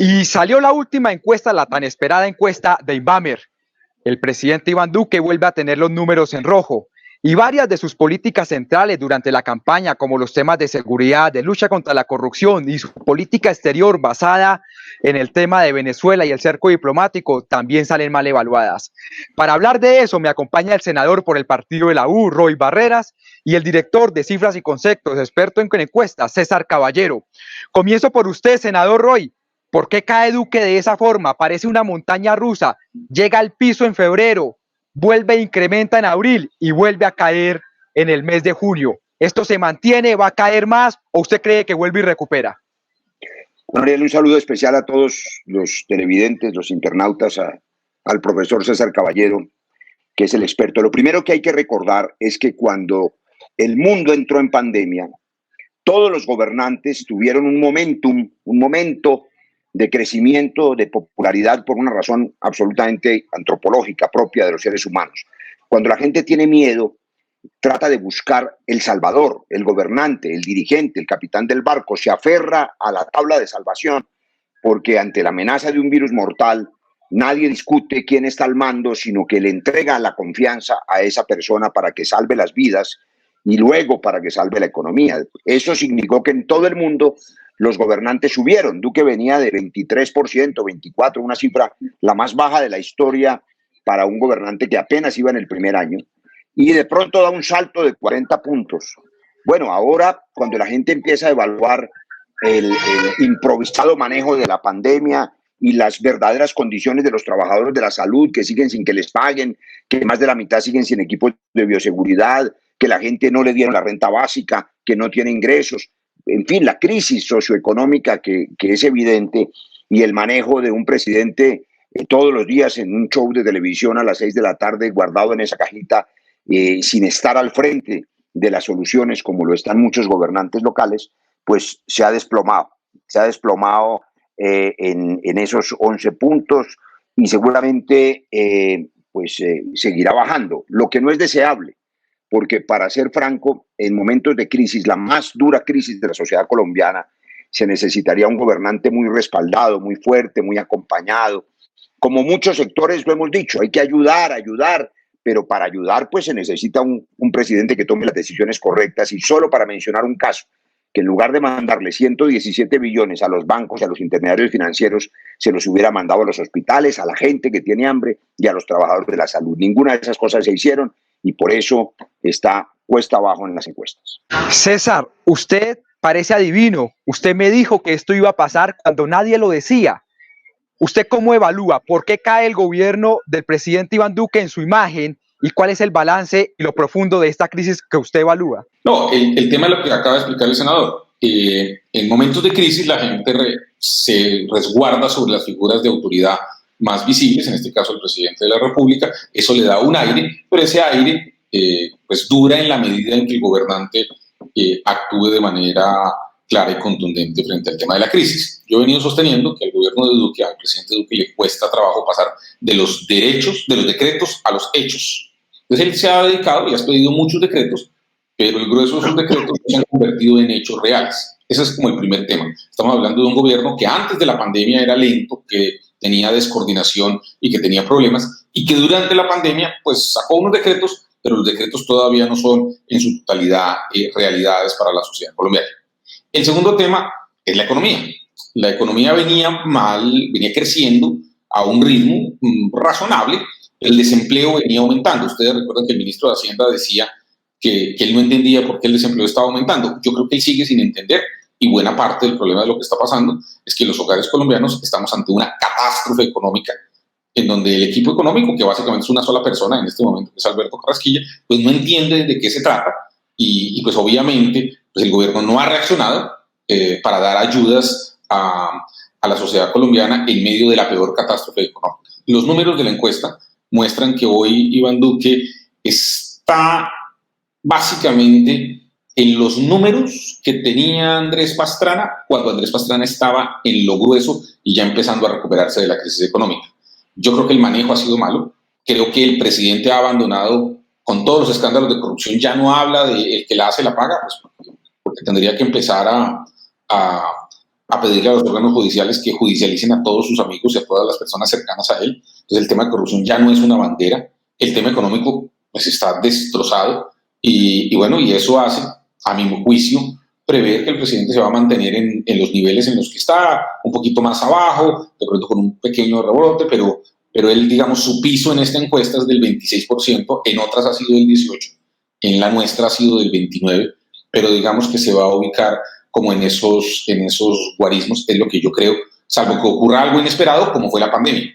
Y salió la última encuesta, la tan esperada encuesta de Inbamer. El presidente Iván Duque vuelve a tener los números en rojo y varias de sus políticas centrales durante la campaña, como los temas de seguridad, de lucha contra la corrupción y su política exterior basada en el tema de Venezuela y el cerco diplomático, también salen mal evaluadas. Para hablar de eso me acompaña el senador por el partido de la U, Roy Barreras, y el director de Cifras y Conceptos, experto en encuestas, César Caballero. Comienzo por usted, senador Roy. ¿Por qué cae Duque de esa forma? Parece una montaña rusa. Llega al piso en febrero, vuelve e incrementa en abril y vuelve a caer en el mes de junio. ¿Esto se mantiene? ¿Va a caer más? ¿O usted cree que vuelve y recupera? Bueno, Ariel, un saludo especial a todos los televidentes, los internautas, al profesor César Caballero, que es el experto. Lo primero que hay que recordar es que cuando el mundo entró en pandemia, todos los gobernantes tuvieron un momento de crecimiento, de popularidad por una razón absolutamente antropológica propia de los seres humanos. Cuando la gente tiene miedo, trata de buscar el salvador, el gobernante, el dirigente, el capitán del barco, se aferra a la tabla de salvación, porque ante la amenaza de un virus mortal, nadie discute quién está al mando, sino que le entrega la confianza a esa persona para que salve las vidas y luego para que salve la economía. Eso significó que en todo el mundo los gobernantes subieron. Duque venía de 23%, 24%, una cifra la más baja de la historia para un gobernante que apenas iba en el primer año, y de pronto da un salto de 40 puntos. Bueno, ahora cuando la gente empieza a evaluar el improvisado manejo de la pandemia y las verdaderas condiciones de los trabajadores de la salud, que siguen sin que les paguen, que más de la mitad siguen sin equipos de bioseguridad, que la gente no le dieron la renta básica, que no tiene ingresos, en fin, la crisis socioeconómica que es evidente, y el manejo de un presidente todos los días en un show de televisión a las 6 de la tarde, guardado en esa cajita, sin estar al frente de las soluciones como lo están muchos gobernantes locales, pues se ha desplomado en esos 11 puntos, y seguramente seguirá bajando, lo que no es deseable, porque para ser franco, en momentos de crisis, la más dura crisis de la sociedad colombiana, se necesitaría un gobernante muy respaldado, muy fuerte, muy acompañado. Como muchos sectores lo hemos dicho, hay que ayudar, pero para ayudar pues se necesita un presidente que tome las decisiones correctas. Y solo para mencionar un caso, que en lugar de mandarle 117 billones a los bancos y a los intermediarios financieros, se los hubiera mandado a los hospitales, a la gente que tiene hambre y a los trabajadores de la salud. Ninguna de esas cosas se hicieron y por eso está cuesta abajo en las encuestas. César, usted parece adivino. Usted me dijo que esto iba a pasar cuando nadie lo decía. ¿Usted cómo evalúa? ¿Por qué cae el gobierno del presidente Iván Duque en su imagen? ¿Y cuál es el balance y lo profundo de esta crisis que usted evalúa? No, el tema es lo que acaba de explicar el senador. En momentos de crisis la gente se resguarda sobre las figuras de autoridad más visibles, en este caso el presidente de la República. Eso le da un aire, pero ese aire pues dura en la medida en que el gobernante actúe de manera clara y contundente frente al tema de la crisis. Yo he venido sosteniendo que al gobierno de Duque, al presidente Duque, le cuesta trabajo pasar de los decretos a los hechos. Entonces él se ha dedicado y ha expedido muchos decretos, pero el grueso de esos decretos se han convertido en hechos reales. Ese es como el primer tema. Estamos hablando de un gobierno que antes de la pandemia era lento, que tenía descoordinación y que tenía problemas, y que durante la pandemia pues sacó unos decretos, pero los decretos todavía no son en su totalidad realidades para la sociedad colombiana. El segundo tema es la economía. La economía venía mal, venía creciendo a un ritmo razonable. El desempleo venía aumentando. Ustedes recuerdan que el ministro de Hacienda decía que él no entendía por qué el desempleo estaba aumentando. Yo creo que él sigue sin entender, y buena parte del problema de lo que está pasando es que los hogares colombianos estamos ante una catástrofe económica, en donde el equipo económico, que básicamente es una sola persona en este momento, que es Alberto Carrasquilla, pues no entiende de qué se trata, y pues obviamente pues el gobierno no ha reaccionado para dar ayudas a la sociedad colombiana en medio de la peor catástrofe económica. Los números de la encuesta muestran que hoy Iván Duque está básicamente en los números que tenía Andrés Pastrana cuando Andrés Pastrana estaba en lo grueso y ya empezando a recuperarse de la crisis económica. Yo creo que el manejo ha sido malo. Creo que el presidente ha abandonado, con todos los escándalos de corrupción, ya no habla de el que la hace la paga, pues porque tendría que empezar a a pedirle a los órganos judiciales que judicialicen a todos sus amigos y a todas las personas cercanas a él. Entonces el tema de corrupción ya no es una bandera, el tema económico pues está destrozado y bueno, y eso hace, a mi juicio, prever que el presidente se va a mantener en los niveles en los que está, un poquito más abajo, de pronto con un pequeño rebrote, pero él, digamos, su piso en esta encuesta es del 26%, en otras ha sido del 18%, en la nuestra ha sido del 29%, pero digamos que se va a ubicar como en esos guarismos, es lo que yo creo, salvo que ocurra algo inesperado como fue la pandemia.